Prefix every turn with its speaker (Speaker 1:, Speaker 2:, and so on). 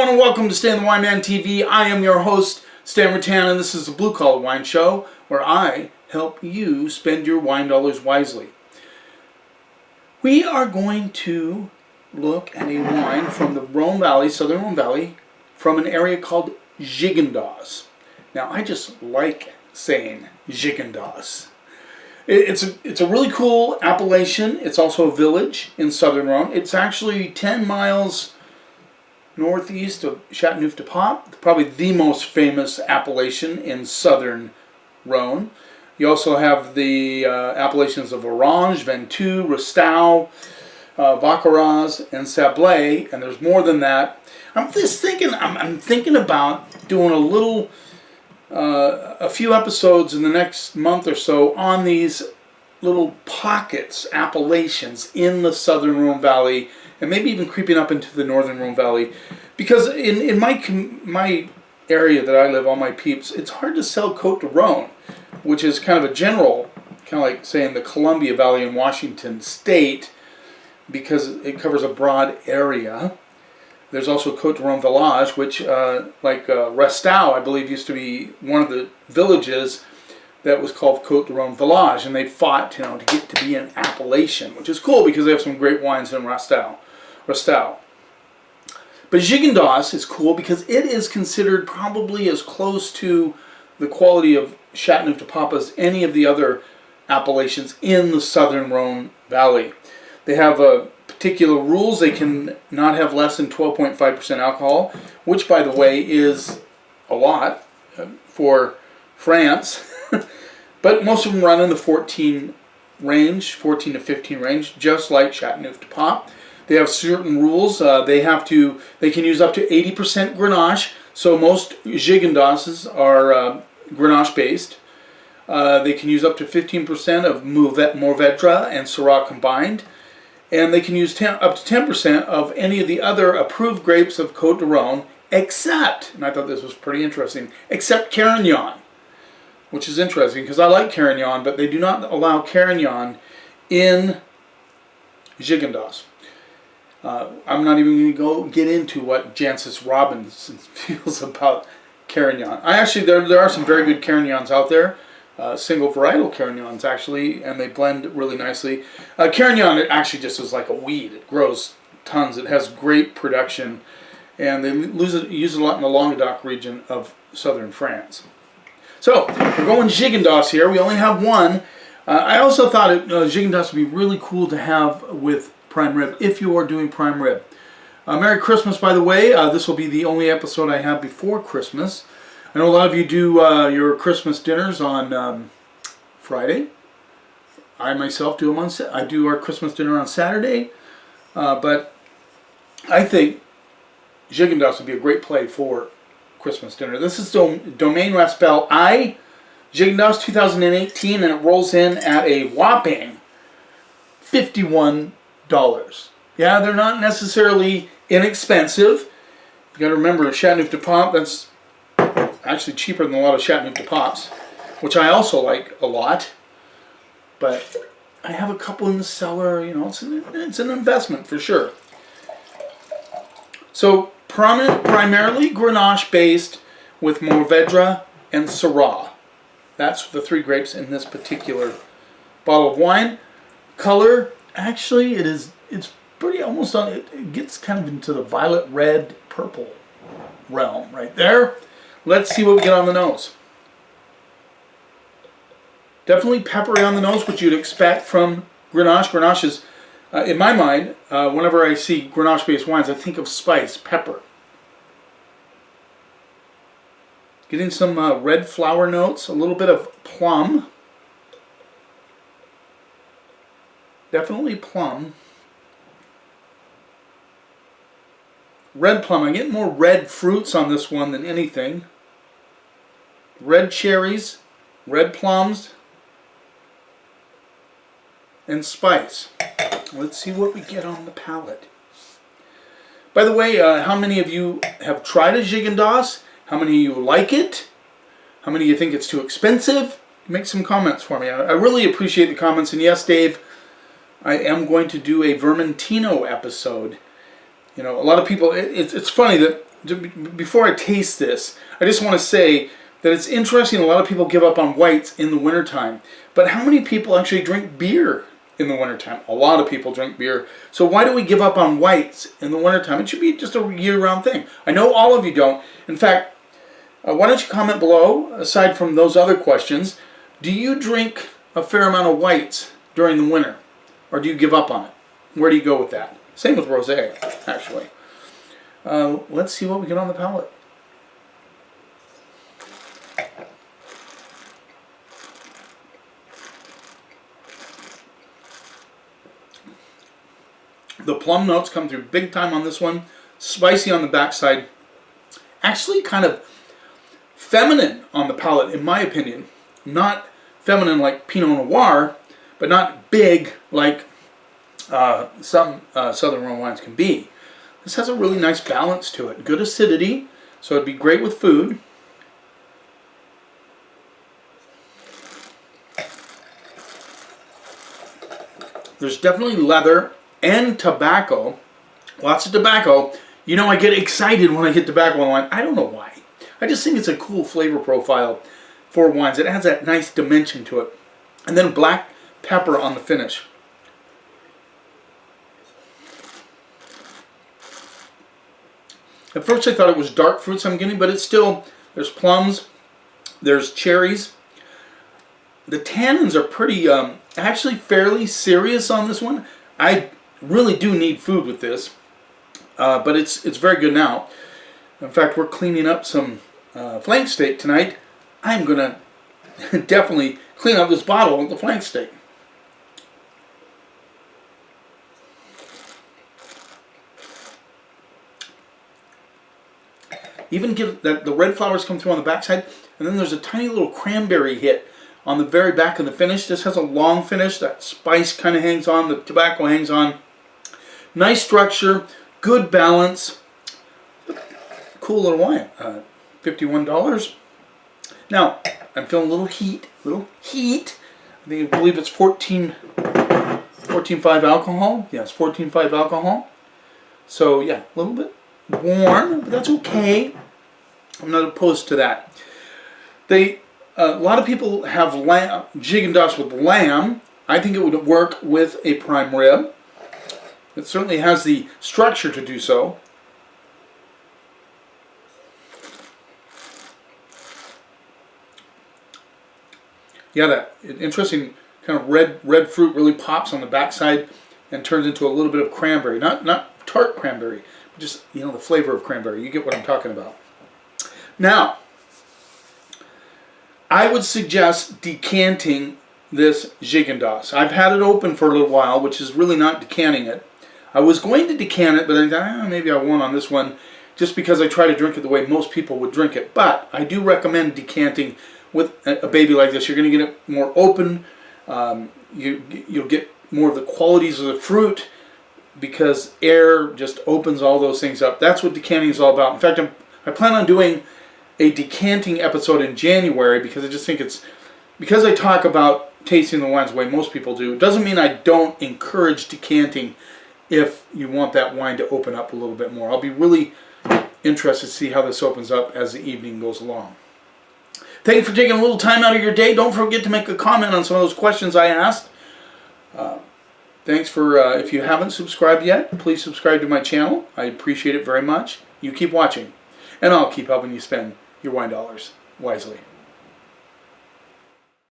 Speaker 1: everyone, and welcome to Stan the Wine Man TV. I am your host, Stan Rattan, and this is the Blue Collar Wine Show, where I help you spend your wine dollars wisely. We are going to look at a wine from the Rhone Valley, southern Rhone Valley, from an area called Gigondas. Now, I just like saying Gigondas. It's a really cool appellation. It's also a village in southern Rhone. It's actually 10 miles northeast of Châteauneuf-du-Pape, probably the most famous appellation in southern Rhone. You also have the appellations of Orange, Ventoux, Raspail-Ay, Baccarat, and Sablé, and there's more than that. I'm thinking about doing a few episodes in the next month or so on these little pockets, appellations in the southern Rhone Valley, and maybe even creeping up into the northern Rhone Valley, because in my area that I live, all my peeps, it's hard to sell Côte de Rhone, which is kind of a general, kind of like saying the Columbia Valley in Washington State, because it covers a broad area. There's also Côte de Rhone Village, which, like Raspail, I believe, used to be one of the villages that was called Côte de Rhone Village, and they fought, to get to be an appellation, which is cool because they have some great wines in Raspail. But Gigondas is cool because it is considered probably as close to the quality of Châteauneuf-du-Pape as any of the other appellations in the southern Rhone Valley. They have particular rules. They can not have less than 12.5% alcohol, which, by the way, is a lot for France. But most of them run in the 14 to 15 range, just like Châteauneuf-du-Pape. They have certain rules. They can use up to 80% Grenache. So most Gigondases are Grenache based. They can use up to 15% of Mourvèdre and Syrah combined. And they can use up to 10% of any of the other approved grapes of Côte de Rhone, except, and I thought this was pretty interesting, except Carignan, which is interesting because I like Carignan, but they do not allow Carignan in Gigondas. I'm not even going to get into what Jancis Robinson feels about Carignan. There are some very good Carignans out there. Single varietal Carignans, actually, and they blend really nicely. Carignan, it actually just is like a weed. It grows tons. It has great production, and they use it a lot in the Languedoc region of southern France. So, we're going Gigondas here. We only have one. I also thought Gigondas would be really cool to have with prime rib, if you are doing prime rib. Merry Christmas, by the way. This will be the only episode I have before Christmas. I know a lot of you do your Christmas dinners on Friday. I myself do them I do our Christmas dinner on Saturday. But I think Gigondas would be a great play for Christmas dinner. This is Domaine Raspail-Ay Gigondas 2018, and it rolls in at a whopping $51. Yeah, they're not necessarily inexpensive. You got to remember, Châteauneuf-du-Pape, that's actually cheaper than a lot of Châteauneuf-du-Papes, which I also like a lot. But I have a couple in the cellar. It's an investment for sure. So primarily Grenache based with Mourvèdre and Syrah. That's the three grapes in this particular bottle of wine. Color, actually, it's pretty almost on. It gets kind of into the violet, red, purple realm right there. Let's see what we get on the nose. Definitely peppery on the nose, which you'd expect from Grenache. Grenache is, in my mind, whenever I see Grenache-based wines, I think of spice, pepper. Getting some red flower notes, a little bit of plum. Definitely plum. Red plum. I get more red fruits on this one than anything. Red cherries, red plums, and spice. Let's see what we get on the palate. By the way, how many of you have tried a Gigondas? How many of you like it? How many of you think it's too expensive? Make some comments for me. I really appreciate the comments. And yes, Dave, I am going to do a Vermentino episode. A lot of people, it's funny that before I taste this, I just want to say that it's interesting. A lot of people give up on whites in the wintertime. But how many people actually drink beer in the wintertime? A lot of people drink beer. So why do we give up on whites in the wintertime? It should be just a year-round thing. I know all of you don't. In fact, why don't you comment below, aside from those other questions, do you drink a fair amount of whites during the winter? Or do you give up on it? Where do you go with that? Same with rosé, actually. Let's see what we get on the palate. The plum notes come through big time on this one. Spicy on the backside. Actually kind of feminine on the palate, in my opinion. Not feminine like Pinot Noir, but not big like some Southern Rhone wines can be. This has a really nice balance to it. Good acidity, so it'd be great with food. There's definitely leather and tobacco. Lots of tobacco. You know, I get excited when I get tobacco in wine. I don't know why. I just think it's a cool flavor profile for wines. It has that nice dimension to it. And then black pepper on the finish. At first I thought it was dark fruits I'm getting, but it's still, there's plums, there's cherries. The tannins are pretty, actually fairly serious on this one. I really do need food with this, but it's very good now. In fact, we're cleaning up some flank steak tonight. I'm going to definitely clean up this bottle with the flank steak. Even give that the red flowers come through on the backside, and then there's a tiny little cranberry hit on the very back of the finish. This has a long finish. That spice kind of hangs on. The tobacco hangs on. Nice structure. Good balance. Cool little wine. $51. Now, I'm feeling a little heat. I believe it's 14.5 alcohol. Yes, 14.5 alcohol. So yeah, a little bit warm, but that's okay. I'm not opposed to that. A lot of people have Gigondas with lamb. I think it would work with a prime rib. It certainly has the structure to do so. Yeah, that interesting kind of red fruit really pops on the backside and turns into a little bit of cranberry. Not tart cranberry, but just, you know, the flavor of cranberry. You get what I'm talking about. Now, I would suggest decanting this Gigondas. I've had it open for a little while, which is really not decanting it. I was going to decant it, but I thought, maybe I won't on this one, just because I try to drink it the way most people would drink it. But I do recommend decanting with a baby like this. You're going to get it more open. You'll get more of the qualities of the fruit because air just opens all those things up. That's what decanting is all about. In fact, I plan on doing a decanting episode in January because I just think it's, because I talk about tasting the wines the way most people do, it doesn't mean I don't encourage decanting if you want that wine to open up a little bit more. I'll be really interested to see how this opens up as the evening goes along. Thank you for taking a little time out of your day. Don't forget to make a comment on some of those questions I asked. Thanks for, if you haven't subscribed yet, please subscribe to my channel. I appreciate it very much. You keep watching, and I'll keep helping you spend your wine dollars wisely.